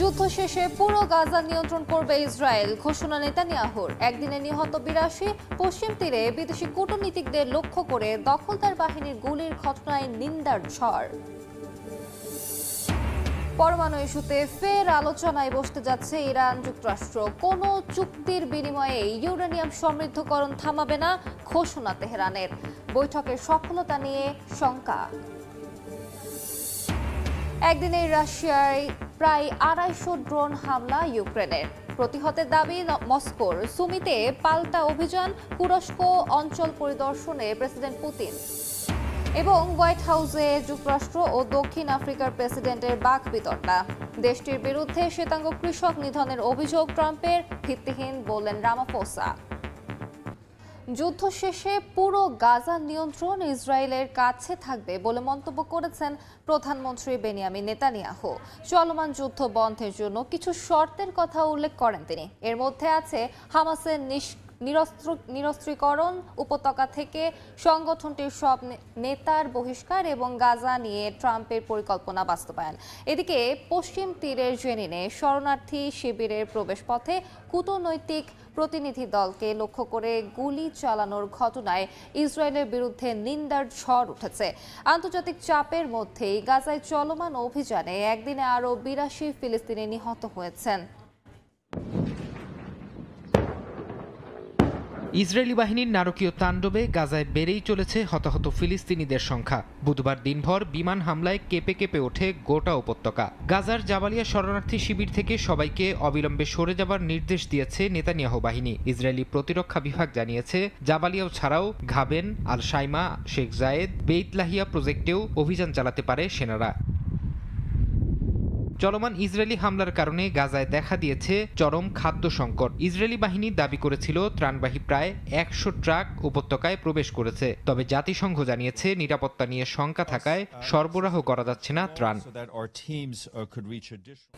যুদ্ধ শেষে পুরো গাজা নিয়ন্ত্রণ করবে ইসরায়েল, ঘোষণা নেতানিয়াহুর। একদিনে নিহত ৮২। পশ্চিম তীরে বিদেশি কূটনীতিকদের লক্ষ্য করে দখলদার বাহিনীর গুলির ঘটনায় নিন্দার ঝড়। পরমাণু ইস্যুতে ফের আলোচনায় বসতে যাচ্ছে ইরান যুক্তরাষ্ট্র। কোনো চুক্তির বিনিময়ে ইউরেনিয়াম সমৃদ্ধকরণ থামাবে না, ঘোষণা তেহরানের। বৈঠকের সফলতা নিয়ে শঙ্কা। একদিনে রাশিয়ায় প্রায় ২৫০ ড্রোন হামলা ইউক্রেনের, প্রতিহতের দাবি মস্কোর। সুমিতে পাল্টা অভিযান, তুরস্ক অঞ্চল পরিদর্শনে প্রেসিডেন্ট পুতিন। এবং হোয়াইট হাউসে যুক্তরাষ্ট্র ও দক্ষিণ আফ্রিকার প্রেসিডেন্টের বাকবিতণ্ডা। দেশটির বিরুদ্ধে শ্বেতাঙ্গ কৃষক নিধনের অভিযোগ ট্রাম্পের ভিত্তিহীন, বললেন রামাফোসা। যুদ্ধ শেষে পুরো গাজা নিয়ন্ত্রণ ইসরায়েলের কাছে থাকবে বলে মন্তব্য করেছেন প্রধানমন্ত্রী বেনিয়ামিন নেতানিয়াহু। চলমান যুদ্ধ বন্ধের জন্য কিছু শর্তের কথা উল্লেখ করেন তিনি। এর মধ্যে আছে হামাসের নিরস্ত্রীকরণ, উপত্যকা থেকে সংগঠনটির সব নেতার বহিষ্কার এবং গাজা নিয়ে ট্রাম্পের পরিকল্পনা বাস্তবায়ন। এদিকে পশ্চিম তীরের জেনিনে শরণার্থী শিবিরের প্রবেশপথে কূটনৈতিক প্রতিনিধি দলকে লক্ষ্য করে গুলি চালানোর ঘটনায় ইসরায়েলের বিরুদ্ধে নিন্দার ঝড় উঠেছে। আন্তর্জাতিক চাপের মধ্যেই গাজায় চলমান অভিযানে একদিনে আরও ৮২ ফিলিস্তিনি নিহত হয়েছেন। ইসরায়েলি বাহিনীর নারকীয় তাণ্ডবে গাজায় বেড়েই চলেছে হতাহত ফিলিস্তিনিদের সংখ্যা। বুধবার দিনভর বিমান হামলায় কেঁপে কেঁপে ওঠে গোটা উপত্যকা। গাজার জাবালিয়া শরণার্থী শিবির থেকে সবাইকে অবিলম্বে সরে যাবার নির্দেশ দিয়েছে নেতানিয়াহু বাহিনী। ইসরায়েলি প্রতিরক্ষা বিভাগ জানিয়েছে, জাবালিয়া ছাড়াও ঘাবেন, আল শাইমা, শেখ জায়েদ, বেইত লাহিয়া প্রজেক্টেও অভিযান চালাতে পারে সেনারা। চলমান ইসরায়েলি হামলার কারণে গাজায় দেখা দিয়েছে চরম খাদ্য সংকট। ইসরায়েলি বাহিনী দাবি করেছিল ত্রাণবাহী প্রায় ১০০ ট্রাক উপত্যকায় প্রবেশ করেছে। তবে জাতিসংঘ জানিয়েছে নিরাপত্তা নিয়ে শঙ্কা থাকায় সরবরাহ করা যাচ্ছে না ত্রাণ।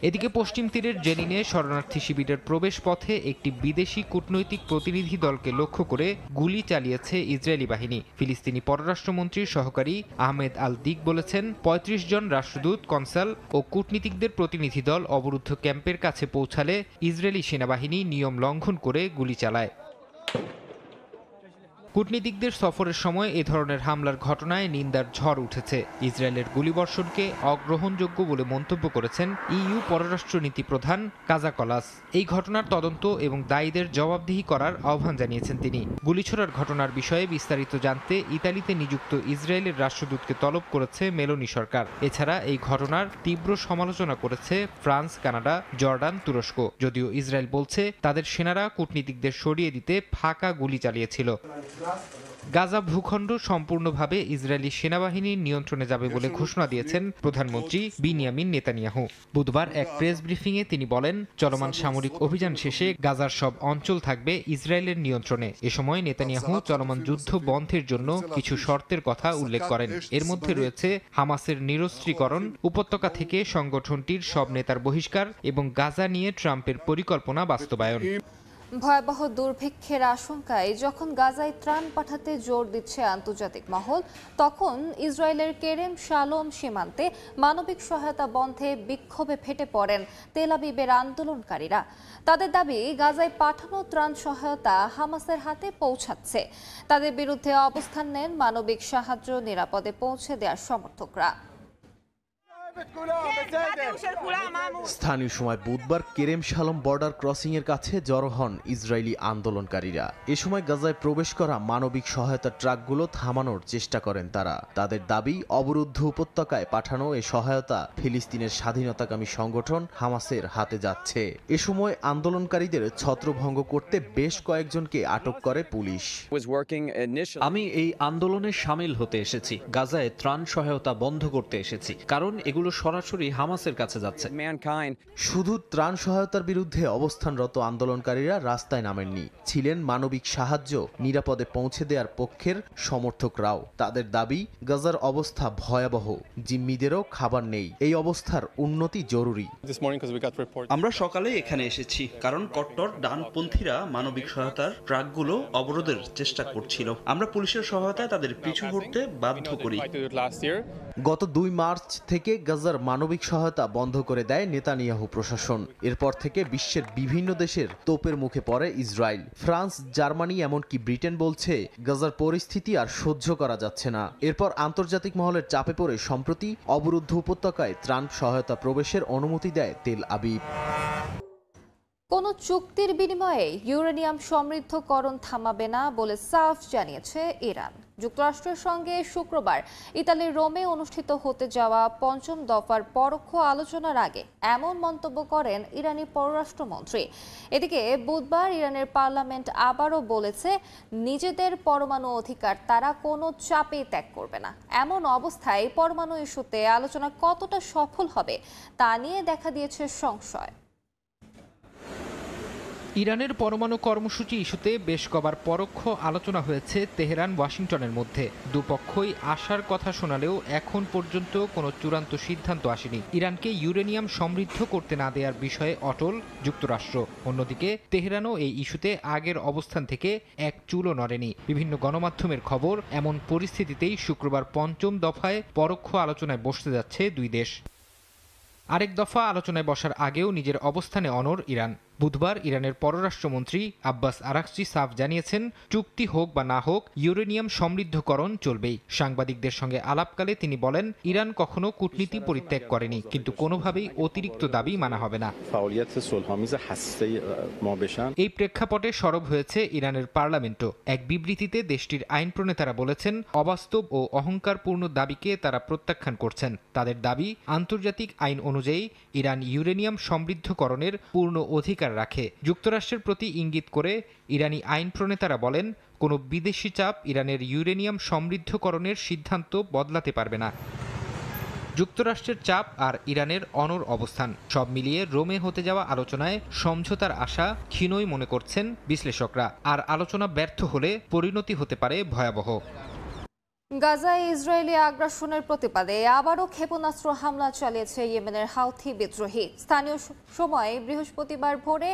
এদিকে পশ্চিম তীরের জেনিনে শরণার্থী শিবিরের প্রবেশ পথে একটি বিদেশি কূটনৈতিক প্রতিনিধি দলকে লক্ষ্য করে গুলি চালিয়েছে ইসরায়েলি বাহিনী। ফিলিস্তিনি পররাষ্ট্রমন্ত্রীর সহকারী আহমেদ আল দিক বলেছেন, ৩৫ জন রাষ্ট্রদূত, কনসাল ও কূটনীতিকদের প্রতিনিধি দল অবরুদ্ধ ক্যাম্পের কাছে পৌঁছালে ইসরায়েলি সেনাবাহিনী নিয়ম লঙ্ঘন করে গুলি চালায়। কূটনীতিকদের সফরের সময় এ ধরনের হামলার ঘটনায় নিন্দার ঝড় উঠেছে। ইসরায়েলের গুলিবর্ষণকে অগ্রহণযোগ্য বলে মন্তব্য করেছেন ইইউ পররাষ্ট্রনীতি প্রধান কাজা কলাস। এই ঘটনার তদন্ত এবং দায়ীদের জবাবদিহি করার আহ্বান জানিয়েছেন তিনি। গুলিছোড়ার ঘটনার বিষয়ে বিস্তারিত জানতে ইতালিতে নিযুক্ত ইসরায়েলের রাষ্ট্রদূতকে তলব করেছে মেলোনি সরকার। এছাড়া এই ঘটনার তীব্র সমালোচনা করেছে ফ্রান্স, কানাডা, জর্ডান, তুরস্ক। যদিও ইসরায়েল বলছে তাদের সেনারা কূটনীতিকদের সরিয়ে দিতে ফাঁকা গুলি চালিয়েছিল। গাজা ভূখণ্ড সম্পূর্ণভাবে ইসরায়েলি সেনাবাহিনীর নিয়ন্ত্রণে যাবে বলে ঘোষণা দিয়েছেন প্রধানমন্ত্রী বেনিয়ামিন নেতানিয়াহু। বুধবার এক প্রেস ব্রিফিংয়ে তিনি বলেন, চলমান সামরিক অভিযান শেষে গাজার সব অঞ্চল থাকবে ইসরায়েলের নিয়ন্ত্রণে। এ সময় নেতানিয়াহু চলমান যুদ্ধ বন্ধের জন্য কিছু শর্তের কথা উল্লেখ করেন। এর মধ্যে রয়েছে হামাসের নিরস্ত্রীকরণ, উপত্যকা থেকে সংগঠনটির সব নেতার বহিষ্কার এবং গাজা নিয়ে ট্রাম্পের পরিকল্পনা বাস্তবায়ন। ভয়াবহ দুর্ভিক্ষের আশঙ্কায় যখন গাজায় ত্রাণ পাঠাতে জোর দিচ্ছে আন্তর্জাতিক মহল, তখন ইসরায়েলের কেরেম শালোম সীমান্তে মানবিক সহায়তা বন্ধে বিক্ষোভে ফেটে পড়েন তেল আবিবের আন্দোলনকারীরা। তাদের দাবি, গাজায় পাঠানো ত্রাণ সহায়তা হামাসের হাতে পৌঁছাচ্ছে। তাদের বিরুদ্ধে অবস্থান নেন মানবিক সাহায্য নিরাপদে পৌঁছে দেওয়ার সমর্থকরা। স্থানীয় সময় বুধবার কেরেম শালম বর্ডার ক্রসিং এর কাছে জড়ো হন ইসরায়েলি আন্দোলনকারীরা। এ সময় গাজায় প্রবেশ করা মানবিক সহায়তা ট্রাকগুলো থামানোর চেষ্টা করেন তারা। তাদের দাবি, অবরুদ্ধ উপত্যকায় পাঠানো এ সহায়তা ফিলিস্তিনের স্বাধীনতাকামী সংগঠন হামাসের হাতে যাচ্ছে। এ সময় আন্দোলনকারীদের ছত্রভঙ্গ করতে বেশ কয়েকজনকে আটক করে পুলিশ। আমি এই আন্দোলনে সামিল হতে এসেছি, গাজায় ত্রাণ সহায়তা বন্ধ করতে এসেছি, কারণ এগুলো সরাসরি হামাসের কাছে যাচ্ছে। শুধু ত্রাণ সহায়তার বিরুদ্ধে অবস্থানরত আন্দোলনকারীরা রাস্তায় নামেননি, ছিলেন মানবিক সাহায্য নিরাপদে পৌঁছে দেওয়ার পক্ষের সমর্থকরাও। তাদের দাবি, গাজার অবস্থা ভয়াবহ, জিম্মিদেরও খাবার নেই, এই অবস্থার উন্নতি জরুরি। আমরা সকালে এখানে এসেছি কারণ কট্টর ডানপন্থীরা মানবিক সহায়তার ট্রাকগুলো অবরোধের চেষ্টা করছিল। আমরা পুলিশের সহায়তায় তাদের পিছু হটতে বাধ্য করি। গত 2 মার্চ থেকে গাজার মানবিক সহায়তা বন্ধ করে দেয় নেতানিয়াহু প্রশাসন। এরপর থেকে বিশ্বের বিভিন্ন দেশের তোপের মুখে পড়ে ইসরায়েল। ফ্রান্স, জার্মানি এমনকি ব্রিটেন বলছে গাজার পরিস্থিতি আর সহ্য করা যাচ্ছে না। এরপর আন্তর্জাতিক মহলের চাপে পড়ে সম্প্রতি অবরুদ্ধ উপত্যকায় ত্রাণ সহায়তা প্রবেশের অনুমতি দেয় তেল আবিব। কোনো চুক্তির বিনিময়ে ইউরেনিয়াম সমৃদ্ধকরণ থামাবে না বলে সাফ জানিয়েছে ইরান। যুক্তরাষ্ট্রের সঙ্গে শুক্রবার ইতালির রোমে অনুষ্ঠিত হতে যাওয়া পঞ্চম দফার পরোক্ষ আলোচনার আগে এমন মন্তব্য করেন ইরানি পররাষ্ট্রমন্ত্রী। এদিকে বুধবার ইরানের পার্লামেন্ট আবারও বলেছে নিজেদের পরমাণু অধিকার তারা কোনো চাপে ত্যাগ করবে না। এমন অবস্থায় পরমাণু ইস্যুতে আলোচনা কতটা সফল হবে তা নিয়ে দেখা দিয়েছে সংশয়। ইরানের পরমাণু কর্মসূচি ইস্যুতে বেশ কবার পরোক্ষ আলোচনা হয়েছে তেহরান ওয়াশিংটনের মধ্যে। দুপক্ষই আশার কথা শোনালেও এখন পর্যন্ত কোনো চূড়ান্ত সিদ্ধান্ত আসেনি। ইরানকে ইউরেনিয়াম সমৃদ্ধ করতে না দেওয়ার বিষয়ে অটল যুক্তরাষ্ট্র। অন্যদিকে তেহরানও এই ইস্যুতে আগের অবস্থান থেকে এক চুলও নড়েনি। বিভিন্ন গণমাধ্যমের খবর, এমন পরিস্থিতিতেই শুক্রবার পঞ্চম দফায় পরোক্ষ আলোচনায় বসতে যাচ্ছে দুই দেশ। আরেক দফা আলোচনায় বসার আগেও নিজের অবস্থানে অনড় ইরান। বুধবার ইরানের পররাষ্ট্রমন্ত্রী আব্বাস আরাকচি সাফ জানিয়েছেন, চুক্তি হোক বা না হোক ইউরেনিয়াম সমৃদ্ধকরণ চলবেই। সাংবাদিকদের সঙ্গে আলাপকালে তিনি বলেন, ইরান কখনো কূটনীতি পরিত্যাগ করেনি, কিন্তু কোনোভাবেই অতিরিক্ত দাবি মানা হবে না। এই প্রেক্ষাপটে সরব হয়েছে ইরানের পার্লামেন্টও। এক বিবৃতিতে দেশটির আইন প্রণেতারা বলেছেন, অবাস্তব ও অহংকারপূর্ণ দাবিকে তারা প্রত্যাখ্যান করছেন। তাদের দাবি, আন্তর্জাতিক আইন অনুযায়ী ইরান ইউরেনিয়াম সমৃদ্ধকরণের পূর্ণ অধিকার রাখে। যুক্তরাষ্ট্রের প্রতি ইঙ্গিত করে ইরানি আইন প্রণেতারা বলেন, কোনো বিদেশি চাপ ইরানের ইউরেনিয়াম সমৃদ্ধকরণের সিদ্ধান্ত বদলাতে পারবে না। যুক্তরাষ্ট্রের চাপ আর ইরানের অনড় অবস্থান সব মিলিয়ে রোমে হতে যাওয়া আলোচনায় সমঝোতার আশা ক্ষীণই মনে করছেন বিশ্লেষকরা। আর আলোচনা ব্যর্থ হলে পরিণতি হতে পারে ভয়াবহ। গাজায় ইসরায়েলি আগ্রাসনের প্রতিবাদে আবারও ক্ষেপণাস্ত্র হামলা চালিয়েছে ইয়েমেনের হাউথি বিদ্রোহী। স্থানীয় সময় বৃহস্পতিবার ভোরে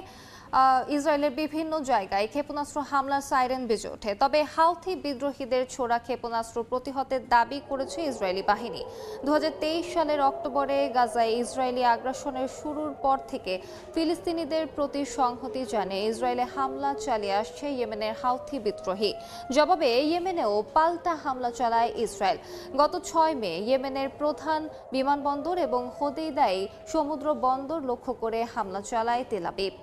ইসরায়েলের বিভিন্ন জায়গায় ক্ষেপণাস্ত্র হামলার সাইরেন বেজে ওঠে। তবে হাউথি বিদ্রোহীদের ছোড়া ক্ষেপণাস্ত্র প্রতিহতের দাবি করেছে ইসরায়েলি বাহিনী। 2023 সালের অক্টোবরে গাজায় ইসরায়েলি আগ্রাসনের শুরুর পর থেকে ফিলিস্তিনিদের প্রতি সংহতি জানিয়ে ইসরায়েলে হামলা চালিয়ে আসছে ইয়েমেনের হাউথি বিদ্রোহী। জবাবে ইয়েমেনেও পাল্টা হামলা চালায় ইসরায়েল। গত 6 মে ইয়েমেনের প্রধান বিমানবন্দর এবং হোদেইদায় সমুদ্র বন্দর লক্ষ্য করে হামলা চালায় তেল আবিব।